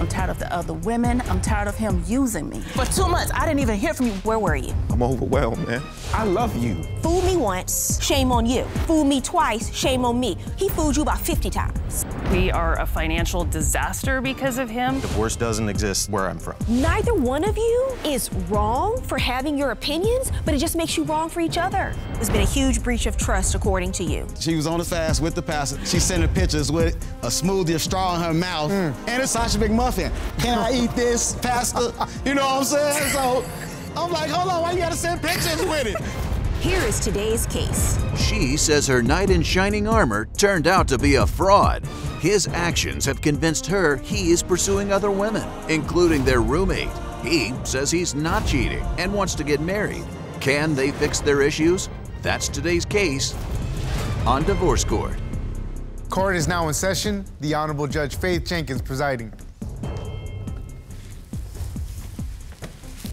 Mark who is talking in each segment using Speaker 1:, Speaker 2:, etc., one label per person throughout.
Speaker 1: I'm tired of the other women. I'm tired of him using me. For 2 months, I didn't even hear from you. Where were you?
Speaker 2: I'm overwhelmed, man. I love you.
Speaker 3: Fool me once, shame on you. Fool me twice, shame on me. He fooled you about 50 times.
Speaker 4: We are a financial disaster because of him.
Speaker 5: Divorce doesn't exist where I'm from.
Speaker 3: Neither one of you is wrong for having your opinions, but it just makes you wrong for each other. There's been a huge breach of trust, according to you.
Speaker 6: She was on the fast with the pastor. She sending pictures with a smoothie, a straw in her mouth, and a Sasha McMuffin. Can I eat this, pastor? You know what I'm saying? So I'm like, hold on, why you gotta send pictures with it?
Speaker 3: Here is today's case.
Speaker 7: She says her knight in shining armor turned out to be a fraud. His actions have convinced her he is pursuing other women, including their roommate. He says he's not cheating and wants to get married. Can they fix their issues? That's today's case on Divorce Court.
Speaker 8: Court is now in session. The Honorable Judge Faith Jenkins presiding.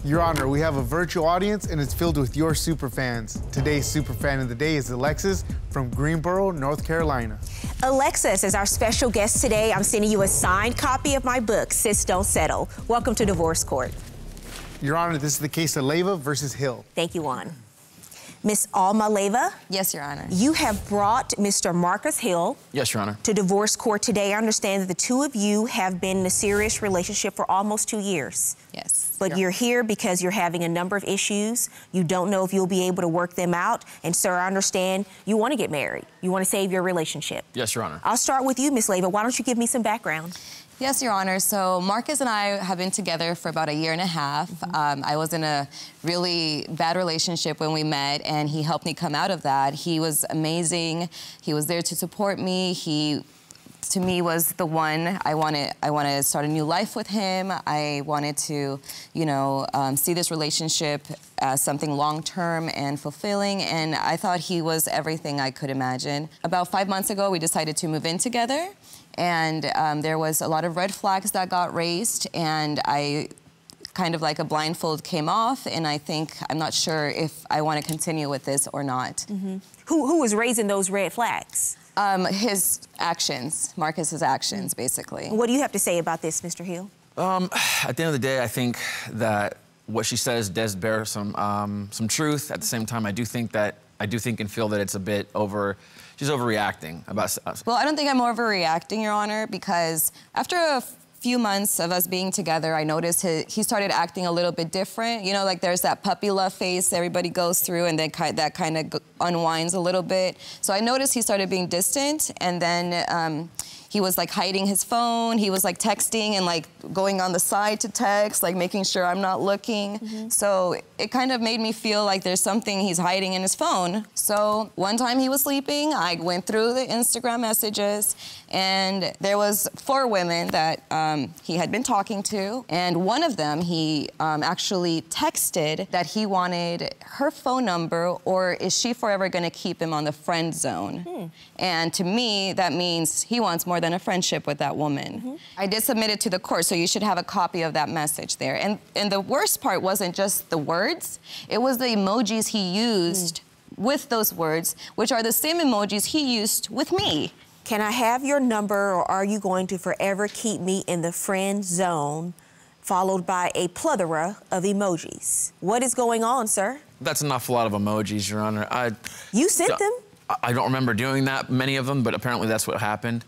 Speaker 8: Your Honor, we have a virtual audience and it's filled with your superfans. Today's superfan of the day is Alexis from Greenboro, North Carolina.
Speaker 3: Alexis is our special guest today. I'm sending you a signed copy of my book, Sis Don't Settle. Welcome to Divorce Court.
Speaker 8: Your Honor, this is the case of Leyva versus Hill.
Speaker 3: Thank you, Juan. Miss Alma Leyva?
Speaker 9: Yes, Your Honor.
Speaker 3: You have brought Mr. Marcus Hill
Speaker 10: Yes, Your Honor.
Speaker 3: to Divorce Court today. I understand that the two of you have been in a serious relationship for almost 2 years.
Speaker 9: Yes.
Speaker 3: But you're here because you're having a number of issues. You don't know if you'll be able to work them out. And, sir, I understand you want to get married. You want to save your relationship.
Speaker 10: Yes, Your Honor.
Speaker 3: I'll start with you, Miss Leyva. Why don't you give me some background?
Speaker 9: Yes, Your Honor. So Marcus and I have been together for about 1.5 years. I was in a really bad relationship when we met, and he helped me come out of that. He was amazing. He was there to support me. He, to me, was the one. I wanted to start a new life with him. I wanted to, you know, see this relationship as something long-term and fulfilling, and I thought he was everything I could imagine. About 5 months ago, we decided to move in together. And there was a lot of red flags that got raised, and I kind of like a blindfold came off, and I'm not sure if I want to continue with this or not.
Speaker 3: Who was raising those red flags?
Speaker 9: His actions, Marcus's actions, basically.
Speaker 3: What do you have to say about this, Mr. Hill?
Speaker 10: At the end of the day, I think that what she says does bear some truth. At the same time, I do think and feel that it's a bit she's overreacting about.
Speaker 9: Well, I don't think I'm overreacting, Your Honor, because after a few months of us being together, I noticed he started acting a little bit different. You know, like there's that puppy love phase everybody goes through, and then that kind of unwinds a little bit. So I noticed he started being distant, and then he was like hiding his phone. He was like texting and like going on the side to text, like making sure I'm not looking. So it kind of made me feel like there's something he's hiding in his phone. So one time he was sleeping, I went through the Instagram messages, and there was 4 women that he had been talking to, and one of them he actually texted that he wanted her phone number, or is she forever gonna keep him on the friend zone? And to me, that means he wants more than a friendship with that woman. I did submit it to the court, so you should have a copy of that message there. And the worst part wasn't just the words, it was the emojis he used with those words, which are the same emojis he used with me.
Speaker 3: Can I have your number, or are you going to forever keep me in the friend zone, followed by a plethora of emojis? What is going on, sir?
Speaker 10: That's an awful lot of emojis, Your Honor.
Speaker 3: You sent them?
Speaker 10: I don't remember doing that, many of them, but apparently that's what happened.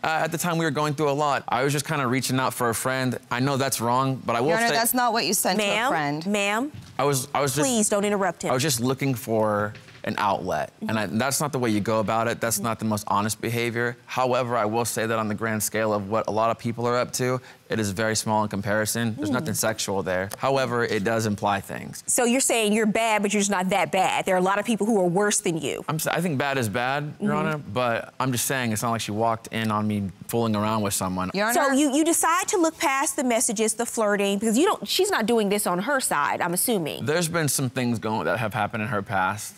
Speaker 10: At the time, we were going through a lot. I was just kind of reaching out for a friend. I know that's wrong, but I will
Speaker 9: Your Honor,
Speaker 10: say...
Speaker 9: that's not what you sent to a friend.
Speaker 3: Ma'am,
Speaker 10: I was just...
Speaker 3: please don't interrupt him.
Speaker 10: I was just looking for an outlet, and that's not the way you go about it. That's not the most honest behavior. However, I will say that on the grand scale of what a lot of people are up to, it is very small in comparison. There's nothing sexual there. However, it does imply things.
Speaker 3: So you're saying you're bad, but you're just not that bad. There are a lot of people who are worse than you.
Speaker 10: I think bad is bad, Your Honor, but I'm just saying it's not like she walked in on me fooling around with someone.
Speaker 9: Your Honor?
Speaker 3: So you decide to look past the messages, the flirting, because she's not doing this on her side, I'm assuming.
Speaker 10: There's been some things that have happened in her past.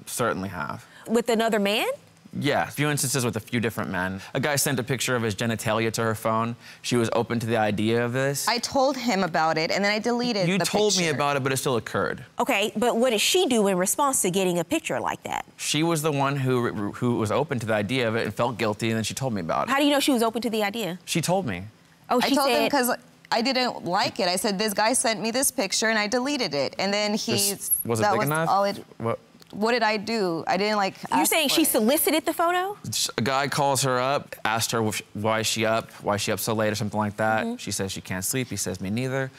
Speaker 10: Certainly have.
Speaker 3: With another man?
Speaker 10: Yeah, a few instances with a few different men. A guy sent a picture of his genitalia to her phone. She was open to the idea of this.
Speaker 9: I told him about it, and then I deleted the picture.
Speaker 10: You told me about it, but it still occurred.
Speaker 3: Okay, but what did she do in response to getting a picture like that?
Speaker 10: She was the one who was open to the idea of it and felt guilty, and then she told me about it.
Speaker 3: How do you know she was open to the idea?
Speaker 10: She told me.
Speaker 3: Oh,
Speaker 9: I told him because I didn't like it. I said, this guy sent me this picture and I deleted it. And then
Speaker 10: Was it big enough?
Speaker 9: What did I do? I didn't like.
Speaker 3: You're saying she solicited the photo?
Speaker 10: A guy calls her up, asked her why is she up so late or something like that. She says she can't sleep. He says, me neither.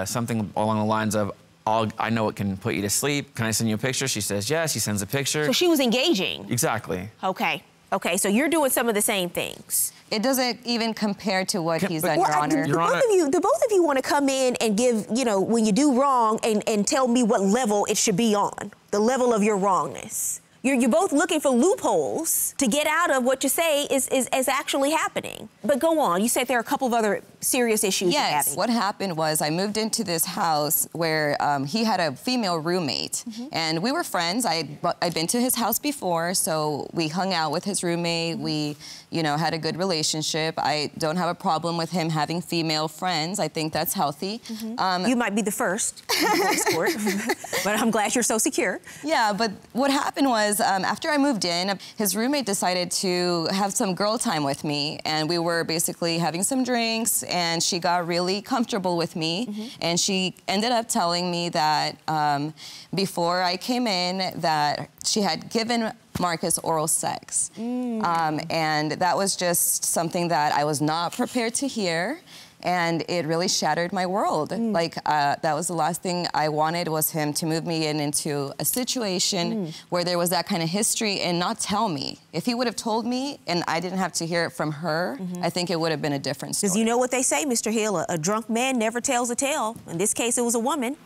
Speaker 10: Something along the lines of, I know it can put you to sleep. Can I send you a picture? She says yes. She sends a picture.
Speaker 3: So she was engaging.
Speaker 10: Exactly.
Speaker 3: Okay. Okay, so you're doing some of the same things.
Speaker 9: It doesn't even compare to what he's done, Your Honor.
Speaker 3: Do both of you want to come in and give, you know, when you do wrong and tell me what level it should be on, the level of your wrongness? You're both looking for loopholes to get out of what you say is actually happening. But go on. You said there are a couple of other serious issues you're having.
Speaker 9: Yes. What happened was I moved into this house where he had a female roommate, and we were friends. I'd been to his house before, so we hung out with his roommate. We, you know, had a good relationship. I don't have a problem with him having female friends. I think that's healthy.
Speaker 3: You might be the first in sport, but I'm glad you're so secure.
Speaker 9: Yeah, but what happened was after I moved in, his roommate decided to have some girl time with me, and we were basically having some drinks, and she got really comfortable with me, and she ended up telling me that before I came in that she had given Marcus oral sex. And that was just something that I was not prepared to hear. And it really shattered my world. Like, that was the last thing I wanted, was him to move me into a situation where there was that kind of history and not tell me. If he would have told me and I didn't have to hear it from her, I think it would have been a different story.
Speaker 3: Because you know what they say, Mr. Hill, a drunk man never tells a tale. In this case, it was a woman.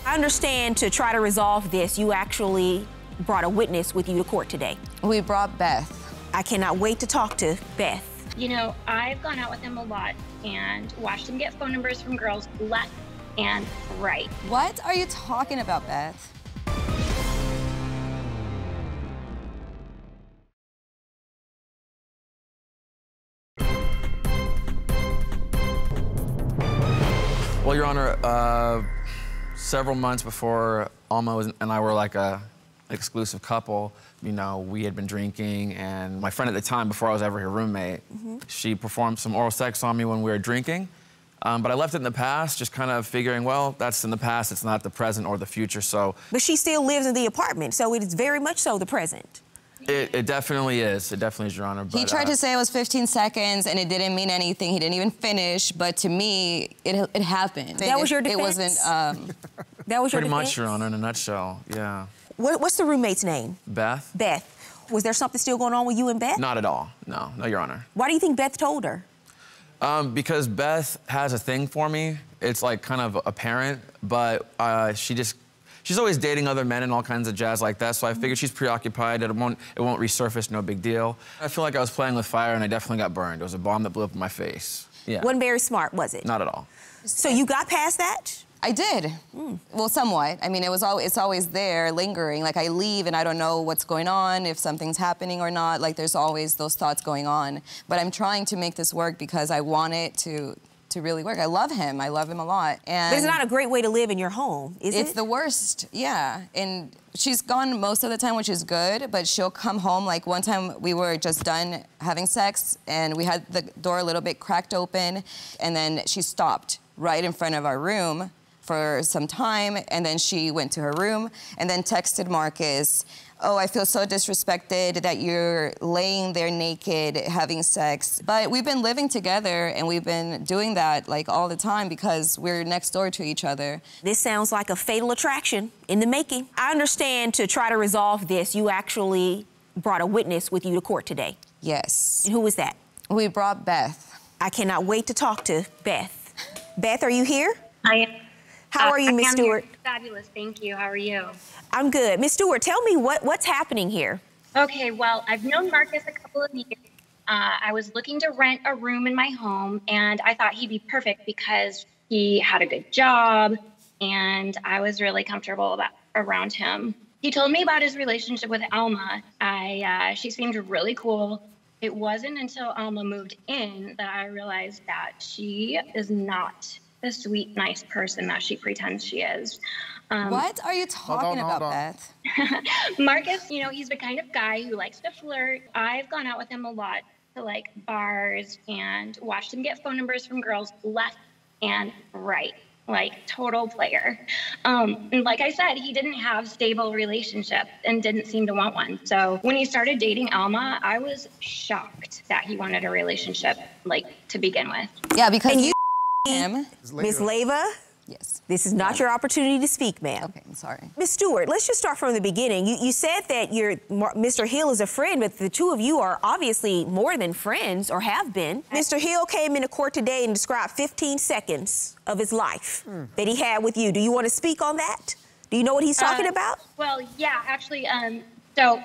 Speaker 3: I understand to try to resolve this, you actually brought a witness with you to court today.
Speaker 9: We brought Beth.
Speaker 3: I cannot wait to talk to Beth.
Speaker 11: You know, I've gone out with him a lot and watched him get phone numbers from girls left and right.
Speaker 9: What are you talking about, Beth?
Speaker 10: Well, Your Honor, several months before Alma and I were like an exclusive couple, you know, we had been drinking, and my friend at the time, before I was ever her roommate, she performed some oral sex on me when we were drinking. But I left it in the past, just kind of figuring, well, that's in the past, it's not the present or the future, so.
Speaker 3: But she still lives in the apartment, so it is very much so the present.
Speaker 10: It definitely is. It definitely is, Your Honor. But,
Speaker 9: he tried to say it was 15 seconds, and it didn't mean anything. He didn't even finish, but to me, it happened.
Speaker 3: That was your defense?
Speaker 9: It wasn't,
Speaker 3: that was your
Speaker 10: Pretty
Speaker 3: defense?
Speaker 10: much, Your Honor, in a nutshell, yeah.
Speaker 3: What's the roommate's name?
Speaker 10: Beth.
Speaker 3: Beth. Was there something still going on with you and Beth?
Speaker 10: Not at all, no, Your Honor.
Speaker 3: Why do you think Beth told her?
Speaker 10: Because Beth has a thing for me. It's like kind of apparent, but she's always dating other men and all kinds of jazz like that, so I figured she's preoccupied, it won't resurface, no big deal. I feel like I was playing with fire and I definitely got burned. It was a bomb that blew up in my face. Yeah.
Speaker 3: Wasn't very smart, was it?
Speaker 10: Not at all.
Speaker 3: So you got past that?
Speaker 9: I did. Well, somewhat. I mean, it's always there, lingering. Like, I leave and I don't know what's going on, if something's happening or not. Like, there's always those thoughts going on. But I'm trying to make this work because I want it to really work. I love him. I love him a lot. And
Speaker 3: but it's not a great way to live in your home, is it?
Speaker 9: It's the worst, yeah. And she's gone most of the time, which is good, but she'll come home. Like, one time we were just done having sex and we had the door a little bit cracked open, and then she stopped right in front of our room for some time, and then she went to her room and then texted Marcus, "Oh, I feel so disrespected that you're laying there naked having sex." But we've been living together and we've been doing that like all the time because we're next door to each other.
Speaker 3: This sounds like a fatal attraction in the making. I understand to try to resolve this, you actually brought a witness with you to court today.
Speaker 9: Yes.
Speaker 3: And who was that?
Speaker 9: We brought Beth.
Speaker 3: I cannot wait to talk to Beth. Beth, are you here?
Speaker 11: I am.
Speaker 3: How are you, Miss Stewart?
Speaker 11: Fabulous, thank you. How are you?
Speaker 3: I'm good. Miss Stewart, tell me what's happening here.
Speaker 11: Okay, well, I've known Marcus a couple of years. I was looking to rent a room in my home, and I thought he'd be perfect because he had a good job, and I was really comfortable around him. He told me about his relationship with Alma. She seemed really cool. It wasn't until Alma moved in that I realized that she is not the sweet, nice person that she pretends she is.
Speaker 9: What are you talking about, Beth?
Speaker 11: Marcus, you know, he's the kind of guy who likes to flirt. I've gone out with him a lot to like bars and watched him get phone numbers from girls left and right. Like, total player. And like I said, he didn't have stable relationship and didn't seem to want one. So when he started dating Alma, I was shocked that he wanted a relationship, like, to begin with.
Speaker 9: Yeah, because
Speaker 3: and you,
Speaker 9: him.
Speaker 3: Miss Leyva?
Speaker 9: Yes.
Speaker 3: This is not your opportunity to speak, ma'am.
Speaker 9: Okay, I'm sorry.
Speaker 3: Miss Stewart, let's just start from the beginning. You said that Mr. Hill is a friend, but the two of you are obviously more than friends, or have been. Mr. Hill came into court today and described 15 seconds of his life that he had with you. Do you want to speak on that? Do you know what he's talking about?
Speaker 11: Well, yeah, actually, so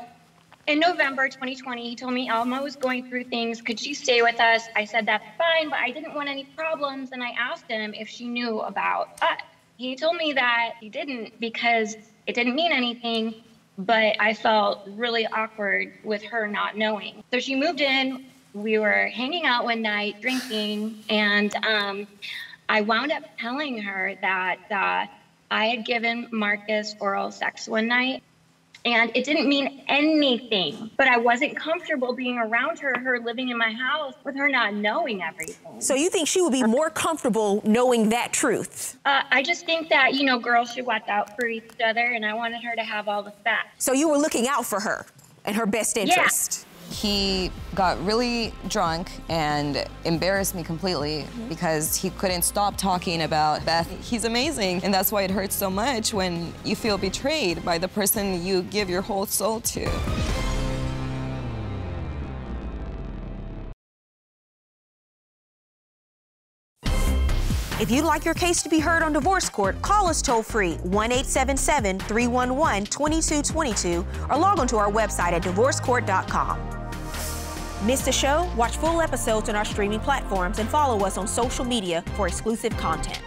Speaker 11: in November 2020, he told me Alma was going through things. Could she stay with us? I said, that's fine, but I didn't want any problems. And I asked him if she knew about us. He told me that he didn't because it didn't mean anything, but I felt really awkward with her not knowing. So she moved in. We were hanging out one night, drinking, and I wound up telling her that I had given Marcus oral sex one night. And it didn't mean anything, but I wasn't comfortable being around her living in my house with her not knowing everything.
Speaker 3: So you think she would be more comfortable knowing that truth?
Speaker 11: I just think that, you know, girls should watch out for each other, and I wanted her to have all the facts.
Speaker 3: So you were looking out for her and her best interest?
Speaker 11: Yeah.
Speaker 9: He got really drunk and embarrassed me completely because he couldn't stop talking about Beth. He's amazing, and that's why it hurts so much when you feel betrayed by the person you give your whole soul to.
Speaker 3: If you'd like your case to be heard on divorce court, call us toll-free, 1-877-311-2222, or log on to our website at divorcecourt.com. Miss the show? Watch full episodes on our streaming platforms and follow us on social media for exclusive content.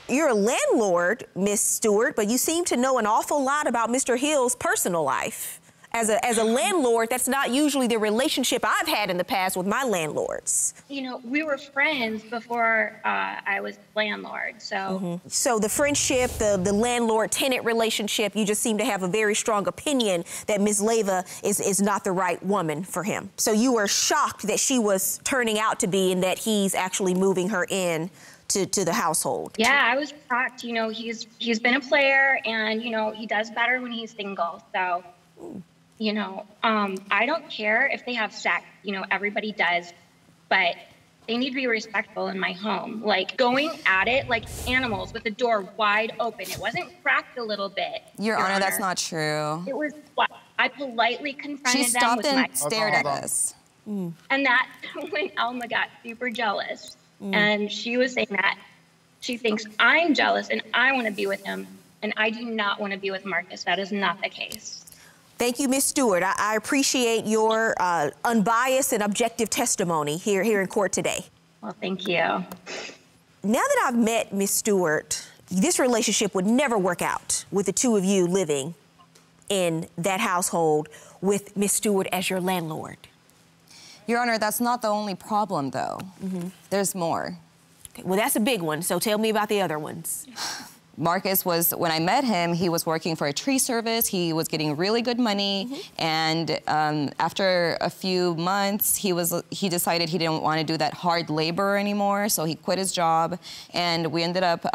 Speaker 3: You're a landlord, Miss Stewart, but you seem to know an awful lot about Mr. Hill's personal life. As a landlord, that's not usually the relationship I've had in the past with my landlords.
Speaker 11: You know, we were friends before I was landlord, so.
Speaker 3: So the friendship, the landlord-tenant relationship, you just seem to have a very strong opinion that Ms. Leyva is not the right woman for him. So you were shocked that she was turning out to be and that he's actually moving her in to the household.
Speaker 11: Yeah, I was shocked. You know, he's been a player, and, you know, he does better when he's single, so. You know, I don't care if they have sex, you know, everybody does, but they need to be respectful in my home. Like, going at it like animals with the door wide open. It wasn't cracked a little bit.
Speaker 9: Your Honor, that's not true.
Speaker 11: It was what? I politely confronted
Speaker 9: She
Speaker 11: them
Speaker 9: stopped
Speaker 11: with
Speaker 9: and stared at us.
Speaker 11: And that when Alma got super jealous, and she was saying that she thinks I'm jealous and I want to be with him, and I do not want to be with Marcus. That is not the case.
Speaker 3: Thank you, Ms. Stewart. I appreciate your unbiased and objective testimony here in court today.
Speaker 11: Well, thank you.
Speaker 3: Now that I've met Ms. Stewart, this relationship would never work out with the two of you living in that household with Ms. Stewart as your landlord.
Speaker 9: Your Honor, that's not the only problem, though. There's more.
Speaker 3: Okay, well, that's a big one, so tell me about the other ones.
Speaker 9: Marcus was, when I met him, he was working for a tree service. He was getting really good money. And after a few months, he decided he didn't want to do that hard labor anymore. So he quit his job. And we ended up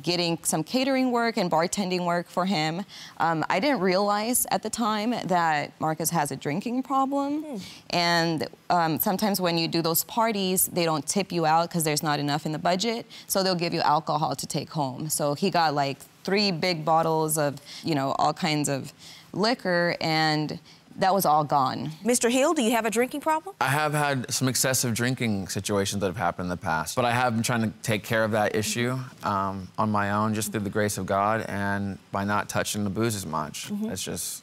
Speaker 9: getting some catering work and bartending work for him. I didn't realize at the time that Marcus has a drinking problem. And sometimes when you do those parties, they don't tip you out because there's not enough in the budget. So they'll give you alcohol to take home. So he got like 3 big bottles of, you know, all kinds of liquor, and that was all gone.
Speaker 3: Mr. Hill, do you have a drinking problem?
Speaker 10: I have had some excessive drinking situations that have happened in the past, but I have been trying to take care of that issue on my own, just through the grace of God, and by not touching the booze as much. It's just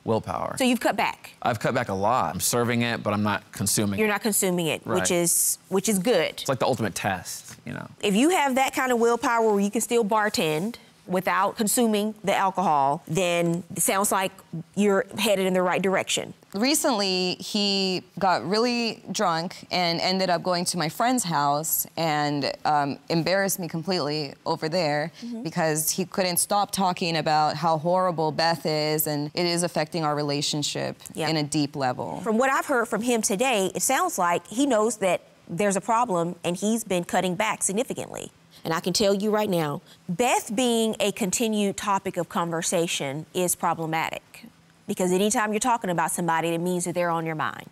Speaker 10: willpower.
Speaker 3: So you've cut back?
Speaker 10: I've cut back a lot. I'm serving it, but I'm not consuming it.
Speaker 3: You're not consuming it,
Speaker 10: Right.
Speaker 3: which is good.
Speaker 10: It's like the ultimate test, you know.
Speaker 3: If you have that kind of willpower where you can still bartend without consuming the alcohol, then it sounds like you're headed in the right direction.
Speaker 9: Recently, he got really drunk and ended up going to my friend's house and embarrassed me completely over there because he couldn't stop talking about how horrible Beth is, and it is affecting our relationship in a deep level.
Speaker 3: From what I've heard from him today, it sounds like he knows that there's a problem, and he's been cutting back significantly. And I can tell you right now, Beth being a continued topic of conversation is problematic, because anytime you're talking about somebody, it means that they're on your mind.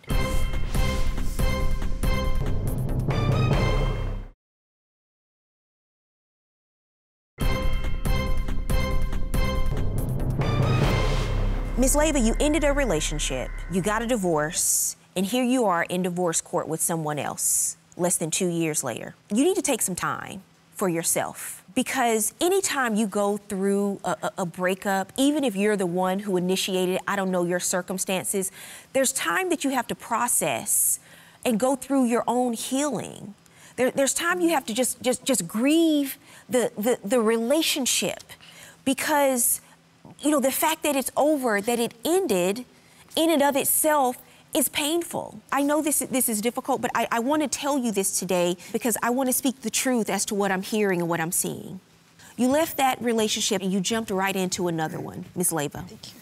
Speaker 3: Ms. Leyva, you ended a relationship, you got a divorce, and here you are in divorce court with someone else less than 2 years later. You need to take some time for yourself, because anytime you go through a breakup, even if you're the one who initiated it, I don't know your circumstances, there's time that you have to process and go through your own healing. There's time you have to just grieve the relationship, because you know, the fact that it's over, that it ended, in and of itself, is painful. I know this is difficult, but I want to tell you this today because I want to speak the truth as to what I'm hearing and what I'm seeing. You left that relationship and you jumped right into another one, Ms. Leyva.
Speaker 9: Thank you.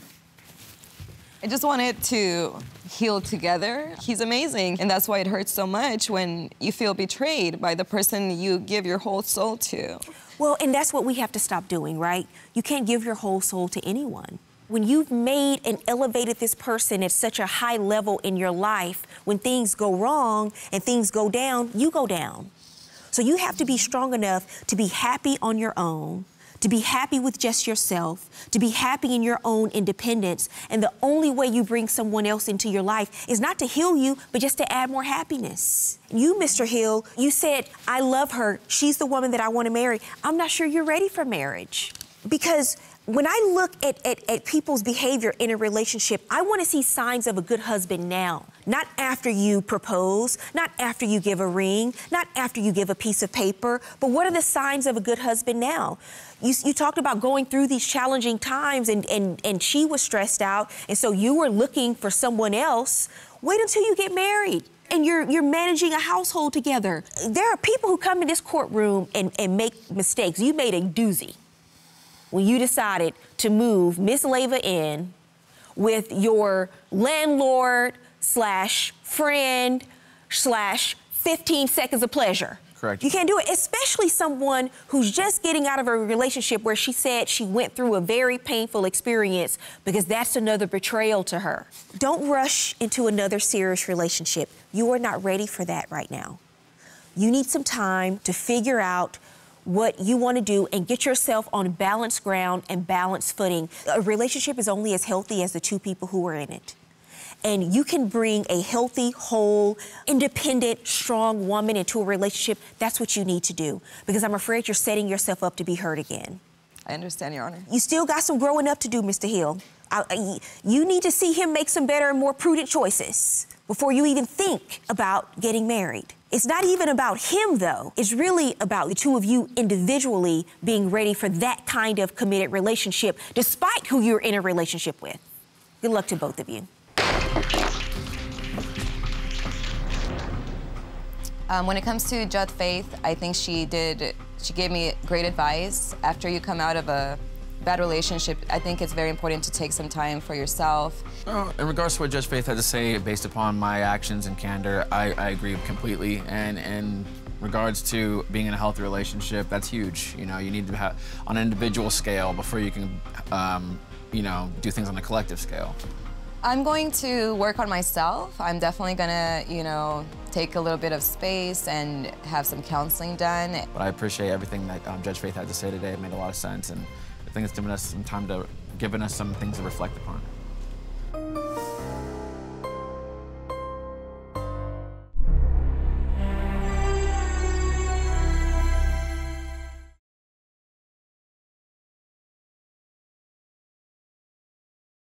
Speaker 9: I just wanted to heal together. He's amazing, and that's why it hurts so much when you feel betrayed by the person you give your whole soul to.
Speaker 3: Well, and that's what we have to stop doing, right? You can't give your whole soul to anyone. When you've made and elevated this person at such a high level in your life, when things go wrong and things go down, you go down. So you have to be strong enough to be happy on your own, to be happy with just yourself, to be happy in your own independence. And the only way you bring someone else into your life is not to heal you, but just to add more happiness. You, Mr. Hill, you said, I love her. She's the woman that I want to marry. I'm not sure you're ready for marriage. Because when I look at people's behavior in a relationship, I want to see signs of a good husband now. Not after you propose, not after you give a ring, not after you give a piece of paper, but what are the signs of a good husband now? You talked about going through these challenging times and she was stressed out, and so you were looking for someone else. Wait until you get married and you're managing a household together. There are people who come in this courtroom and make mistakes. You made a doozy when you decided to move Miss Leyva in with your landlord slash friend slash 15 seconds of pleasure.
Speaker 10: Correct.
Speaker 3: You can't do it, especially someone who's just getting out of a relationship where she said she went through a very painful experience, because that's another betrayal to her. Don't rush into another serious relationship. You are not ready for that right now. You need some time to figure out what you want to do and get yourself on balanced ground and balanced footing. A relationship is only as healthy as the two people who are in it. And you can bring a healthy, whole, independent, strong woman into a relationship. That's what you need to do, because I'm afraid you're setting yourself up to be hurt again.
Speaker 9: I understand, Your Honor.
Speaker 3: You still got some growing up to do, Mr. Hill. You need to see him make some better and more prudent choices before you even think about getting married. It's not even about him, though. It's really about the two of you individually being ready for that kind of committed relationship, despite who you're in a relationship with. Good luck to both of you.
Speaker 9: When it comes to Judge Faith, I think she gave me great advice. After you come out of a bad relationship, I think it's very important to take some time for yourself.
Speaker 10: In regards to what Judge Faith had to say, based upon my actions and candor, I agree completely. And in regards to being in a healthy relationship, that's huge. You know, you need to have on an individual scale before you can, you know, do things on a collective scale.
Speaker 9: I'm going to work on myself. I'm definitely gonna, you know, take a little bit of space and have some counseling done.
Speaker 10: But I appreciate everything that Judge Faith had to say today. It made a lot of sense, and I think it's given us some time to, given us some things to reflect upon.